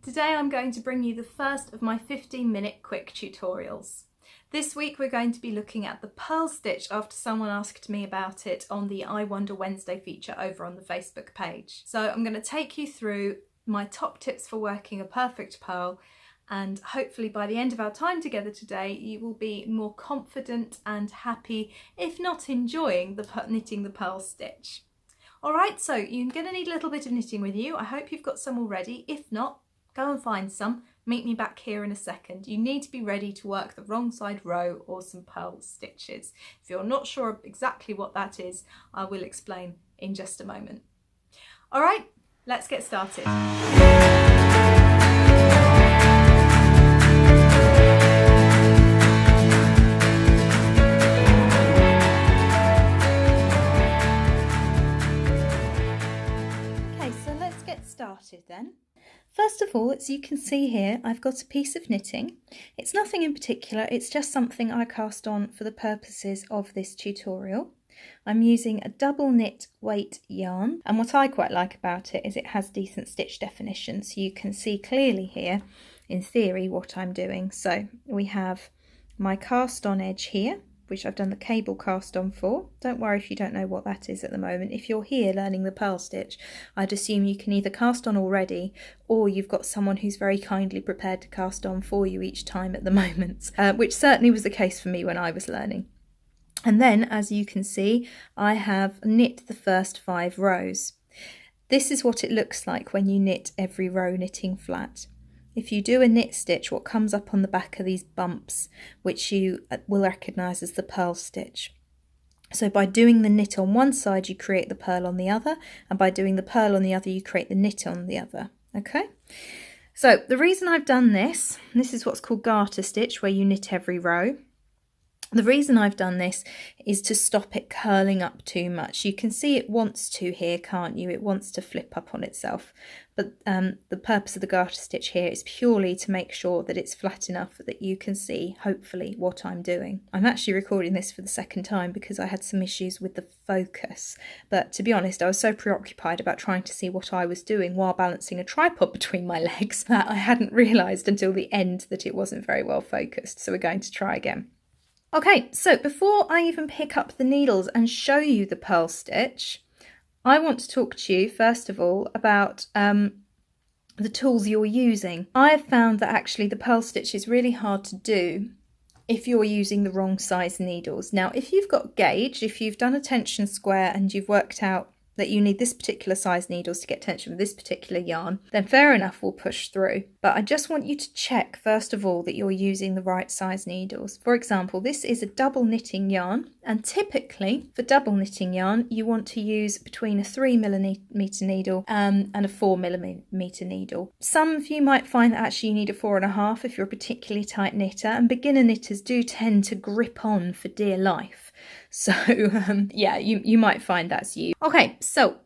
Today I'm going to bring you the first of my 15-minute quick tutorials. This week we're going to be looking at the purl stitch after someone asked me about it on the I Wonder Wednesday feature over on the Facebook page. So I'm going to take you through my top tips for working a perfect purl, and hopefully by the end of our time together today you will be more confident and happy, if not enjoying, knitting the purl stitch. Alright, so you're going to need a little bit of knitting with you. I hope you've got some already. If not, go and find some. Meet me back here in a second. You need to be ready to work the wrong side row or some purl stitches. If you're not sure exactly what that is, I will explain in just a moment. All right, let's get started. Okay, so let's get started then. First of all, as you can see here, I've got a piece of knitting. It's nothing in particular, it's just something I cast on for the purposes of this tutorial. I'm using a double knit weight yarn, and what I quite like about it is it has decent stitch definition, so you can see clearly here, in theory, what I'm doing. So we have my cast on edge here, which I've done the cable cast on for. Don't worry if you don't know what that is at the moment. If you're here learning the purl stitch, I'd assume you can either cast on already or you've got someone who's very kindly prepared to cast on for you each time at the moment, which certainly was the case for me when I was learning. And then, as you can see, I have knit the first 5 rows. This is what it looks like when you knit every row knitting flat. If you do a knit stitch, what comes up on the back are these bumps, which you will recognise as the purl stitch. So by doing the knit on one side, you create the purl on the other, and by doing the purl on the other, you create the knit on the other. Okay? So the reason I've done this is what's called garter stitch, where you knit every row. The reason I've done this is to stop it curling up too much. You can see it wants to here, can't you? It wants to flip up on itself. But the purpose of the garter stitch here is purely to make sure that it's flat enough that you can see, hopefully, what I'm doing. I'm actually recording this for the second time because I had some issues with the focus. But to be honest, I was so preoccupied about trying to see what I was doing while balancing a tripod between my legs that I hadn't realised until the end that it wasn't very well focused. So we're going to try again. Okay, so before I even pick up the needles and show you the purl stitch, I want to talk to you first of all about the tools you're using. I have found that actually the purl stitch is really hard to do if you're using the wrong size needles. Now, if you've got gauge, if you've done a tension square and you've worked out that you need this particular size needles to get tension with this particular yarn, then fair enough, we'll push through. But I just want you to check first of all that you're using the right size needles. For example, this is a double knitting yarn, and typically for double knitting yarn you want to use between a 3mm needle and a 4mm needle. Some of you might find that actually you need a 4.5 if you're a particularly tight knitter, and beginner knitters do tend to grip on for dear life. So yeah, you might find that's you. Okay, so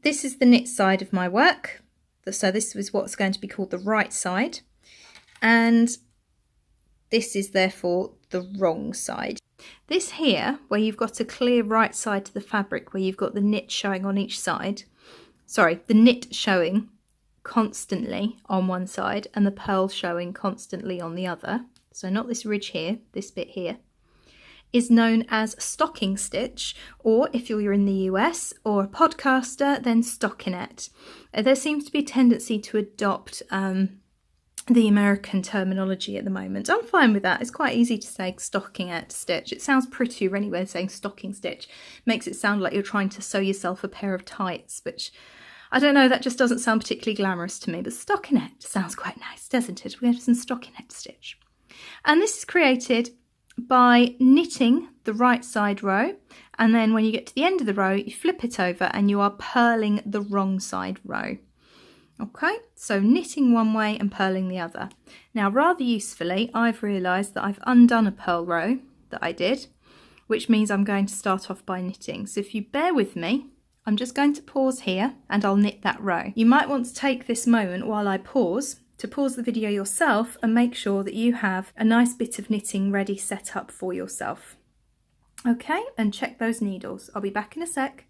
this is the knit side of my work. So this is what's going to be called the right side. And this is therefore the wrong side. This here, where you've got a clear right side to the fabric, where you've got the knit showing on each side. Sorry, the knit showing constantly on one side and the purl showing constantly on the other. So not this ridge here, this bit here, is known as stocking stitch, or if you're in the US or a podcaster, then stockinette. There seems to be a tendency to adopt the American terminology at the moment. I'm fine with that. It's quite easy to say stockinette stitch. It sounds prettier anyway, saying stocking stitch. Makes it sound like you're trying to sew yourself a pair of tights, which I don't know, that just doesn't sound particularly glamorous to me, but stockinette sounds quite nice, doesn't it? We have some stockinette stitch. And this is created by knitting the right side row, and then when you get to the end of the row you flip it over and you are purling the wrong side row. Okay, so knitting one way and purling the other. Now rather usefully, I've realised that I've undone a purl row that I did, which means I'm going to start off by knitting. So if you bear with me, I'm just going to pause here and I'll knit that row. You might want to take this moment while I pause to pause the video yourself and make sure that you have a nice bit of knitting ready set up for yourself. Okay, and check those needles. I'll be back in a sec.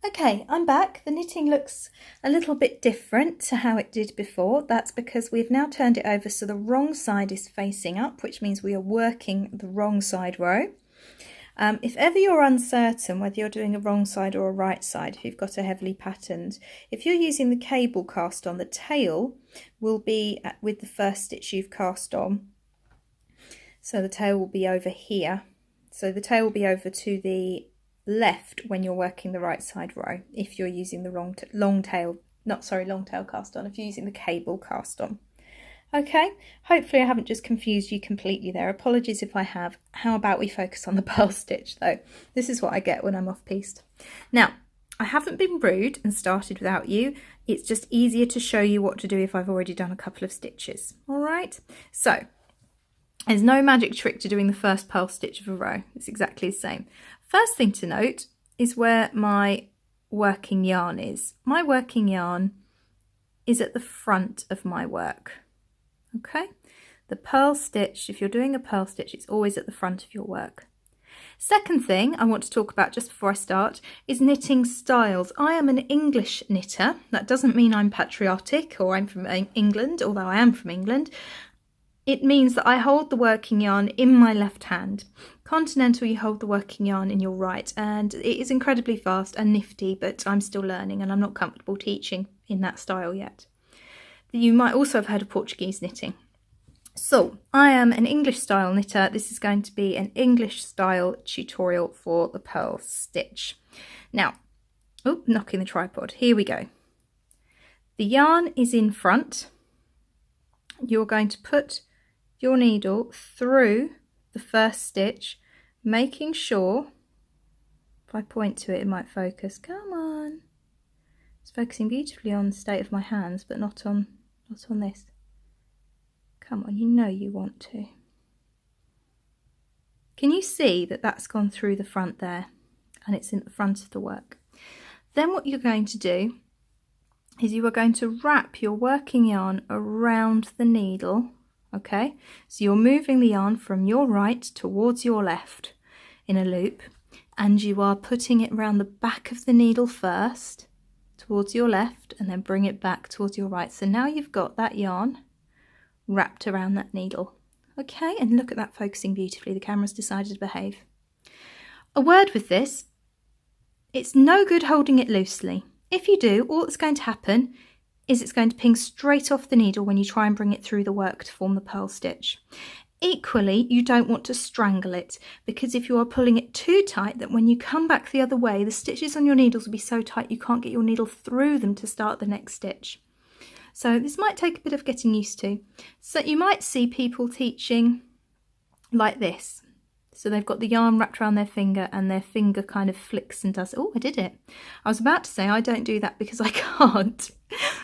Okay, I'm back. The knitting looks a little bit different to how it did before. That's because we've now turned it over so the wrong side is facing up, which means we are working the wrong side row. If ever you're uncertain whether you're doing a wrong side or a right side, if you've got a heavily patterned, if you're using the cable cast on, the tail will be with the first stitch you've cast on. So the tail will be over here. So the tail will be over to the left when you're working the right side row if you're using the long tail cast on, if you're using the cable cast on. Okay, hopefully I haven't just confused you completely there. Apologies if I have. How about we focus on the purl stitch though? This is what I get when I'm off-piste. Now, I haven't been rude and started without you. It's just easier to show you what to do if I've already done a couple of stitches. All right, so there's no magic trick to doing the first purl stitch of a row. It's exactly the same. First thing to note is where my working yarn is. My working yarn is at the front of my work. Okay, the purl stitch, if you're doing a purl stitch, it's always at the front of your work. Second thing I want to talk about just before I start is knitting styles. I am an English knitter. That doesn't mean I'm patriotic or I'm from England, although I am from England. It means that I hold the working yarn in my left hand. Continental, you hold the working yarn in your right, and it is incredibly fast and nifty, but I'm still learning and I'm not comfortable teaching in that style yet. You might also have heard of Portuguese knitting. So, I am an English style knitter. This is going to be an English style tutorial for the purl stitch. Now, knocking the tripod. Here we go. The yarn is in front. You're going to put your needle through the first stitch, making sure, if I point to it, it might focus. Come on. It's focusing beautifully on the state of my hands, but not on this. Come on, you know you want to. Can you see that that's gone through the front there and it's in the front of the work? Then what you're going to do is you are going to wrap your working yarn around the needle. Okay, so you're moving the yarn from your right towards your left in a loop, and you are putting it around the back of the needle first towards your left and then bring it back towards your right. So now you've got that yarn wrapped around that needle. Okay, and look at that focusing beautifully. The camera's decided to behave. A word with this, it's no good holding it loosely. If you do, all that's going to happen is it's going to ping straight off the needle when you try and bring it through the work to form the purl stitch. Equally, you don't want to strangle it, because if you are pulling it too tight, that when you come back the other way, the stitches on your needles will be so tight you can't get your needle through them to start the next stitch. So this might take a bit of getting used to. So you might see people teaching like this. So they've got the yarn wrapped around their finger and their finger kind of flicks and does, oh, I did it. I was about to say I don't do that because I can't.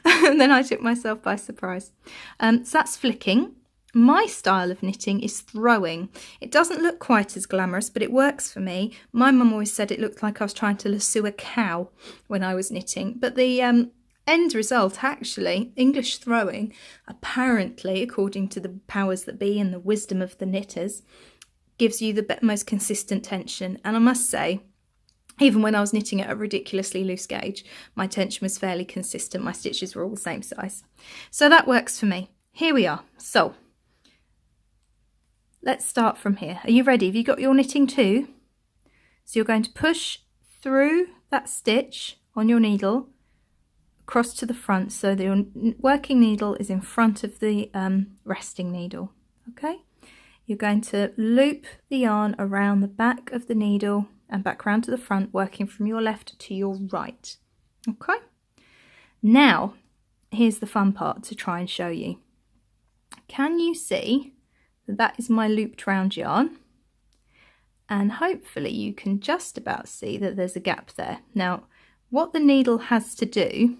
And then I took myself by surprise. So that's flicking. My style of knitting is throwing. It doesn't look quite as glamorous, but it works for me. My mum always said it looked like I was trying to lasso a cow when I was knitting. But the end result, actually, English throwing, apparently, according to the powers that be and the wisdom of the knitters, gives you the most consistent tension. And I must say, even when I was knitting at a ridiculously loose gauge, my tension was fairly consistent. My stitches were all the same size. So that works for me. Here we are. So let's start from here. Are you ready? Have you got your knitting too? So you're going to push through that stitch on your needle across to the front, so the working needle is in front of the resting needle. Okay, you're going to loop the yarn around the back of the needle and back round to the front, working from your left to your right. Okay, now here's the fun part to try and show you. Can you see that that is my looped round yarn? And hopefully you can just about see that there's a gap there. Now, what the needle has to do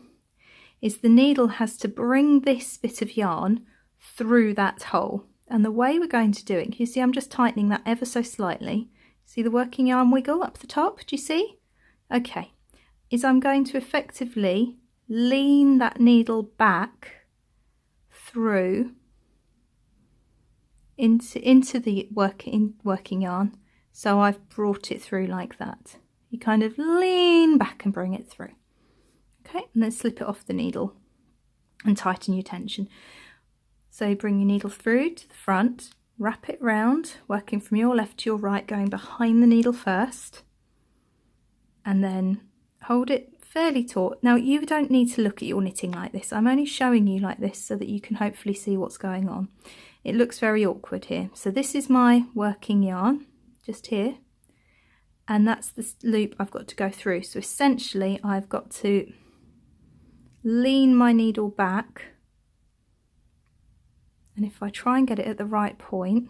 is the needle has to bring this bit of yarn through that hole. And the way we're going to do it, you see I'm just tightening that ever so slightly. See the working yarn wiggle up the top, do you see? Okay, is I'm going to effectively lean that needle back through into the working yarn. So I've brought it through like that. You kind of lean back and bring it through. Okay, and then slip it off the needle and tighten your tension. So bring your needle through to the front, wrap it round, working from your left to your right, going behind the needle first, and then hold it fairly taut. Now you don't need to look at your knitting like this. I'm only showing you like this so that you can hopefully see what's going on. It looks very awkward here. So this is my working yarn, just here, and that's the loop I've got to go through. So essentially I've got to lean my needle back, and if I try and get it at the right point,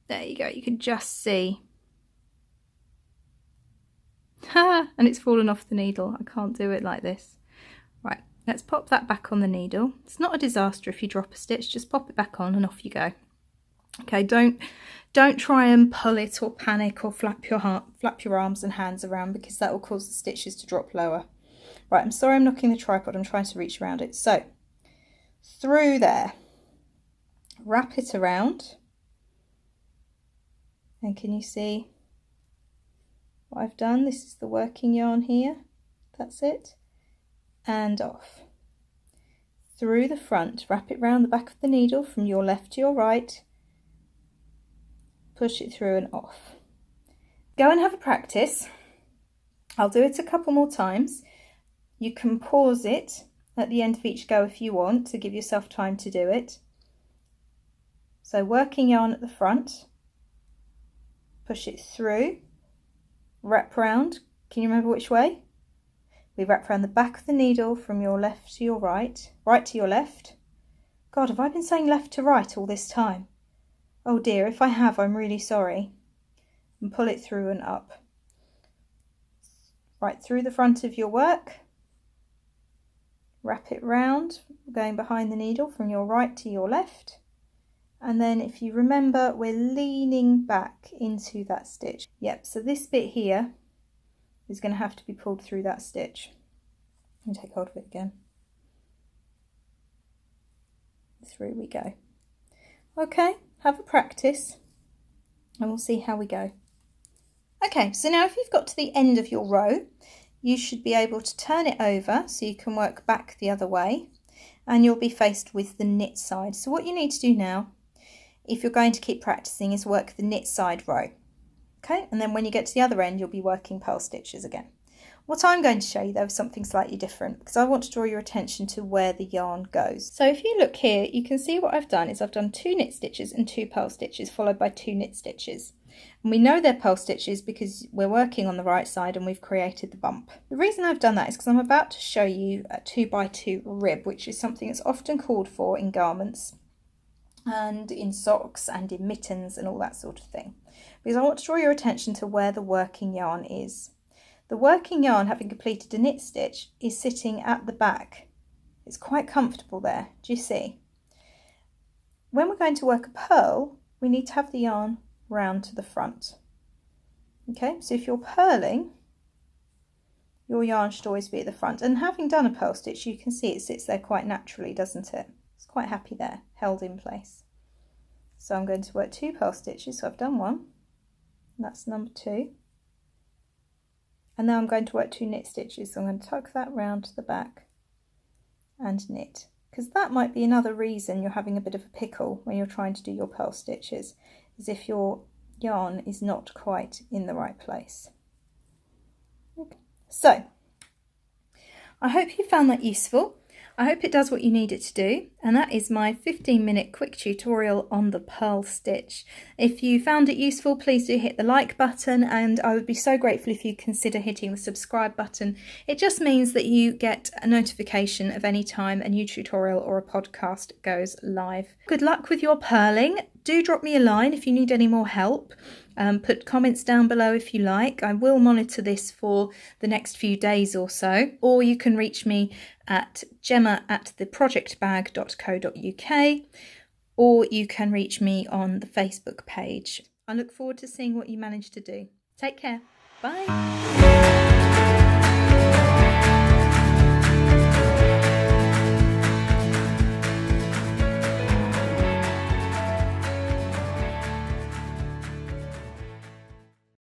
there you go, you can just see. And it's fallen off the needle. I can't do it like this. Right, let's pop that back on the needle. It's not a disaster if you drop a stitch, just pop it back on and off you go. Okay, don't try and pull it or panic or flap your arms and hands around, because that will cause the stitches to drop lower. Right, I'm sorry I'm knocking the tripod, I'm trying to reach around it. So, through there, wrap it around, and can you see what I've done? This is the working yarn here, that's it, and off. Through the front, wrap it round the back of the needle from your left to your right, push it through and off. Go and have a practice. I'll do it a couple more times. You can pause it at the end of each go if you want to give yourself time to do it. So working yarn at the front, push it through, wrap round. Can you remember which way? We wrap around the back of the needle from your left to your right, right to your left. God, have I been saying left to right all this time? Oh dear, if I have, I'm really sorry. And pull it through and up. Right through the front of your work. Wrap it round, going behind the needle from your right to your left. And then if you remember, we're leaning back into that stitch. Yep, so this bit here is going to have to be pulled through that stitch. And take hold of it again. Through we go. Okay, have a practice and we'll see how we go. Okay, so now if you've got to the end of your row, you should be able to turn it over so you can work back the other way, and you'll be faced with the knit side. So what you need to do now, if you're going to keep practicing, is work the knit side row. Okay, and then when you get to the other end, you'll be working purl stitches again. What I'm going to show you though is something slightly different, because I want to draw your attention to where the yarn goes. So if you look here, you can see what I've done is I've done 2 knit stitches and 2 purl stitches followed by 2 knit stitches. And we know they're purl stitches because we're working on the right side and we've created the bump. The reason I've done that is because I'm about to show you a 2x2 rib, which is something that's often called for in garments and in socks and in mittens and all that sort of thing. Because I want to draw your attention to where the working yarn is. The working yarn, having completed a knit stitch, is sitting at the back. It's quite comfortable there, do you see? When we're going to work a purl, we need to have the yarn round to the front. Okay, so if you're purling, your yarn should always be at the front. And having done a purl stitch, you can see it sits there quite naturally, doesn't it? It's quite happy there, held in place. So I'm going to work 2 purl stitches, so I've done 1, and that's number 2. And now I'm going to work 2 knit stitches, so I'm going to tuck that round to the back and knit. Because that might be another reason you're having a bit of a pickle when you're trying to do your purl stitches, is if your yarn is not quite in the right place. Okay. So, I hope you found that useful. I hope it does what you need it to do, and that is my 15-minute quick tutorial on the purl stitch. If you found it useful, please do hit the like button, and I would be so grateful if you consider hitting the subscribe button. It just means that you get a notification of any time a new tutorial or a podcast goes live. Good luck with your purling. Do drop me a line if you need any more help. Put comments down below if you like. I will monitor this for the next few days or so. Or you can reach me at gemma@theprojectbag.co.uk, or you can reach me on the Facebook page. I look forward to seeing what you manage to do. Take care. Bye.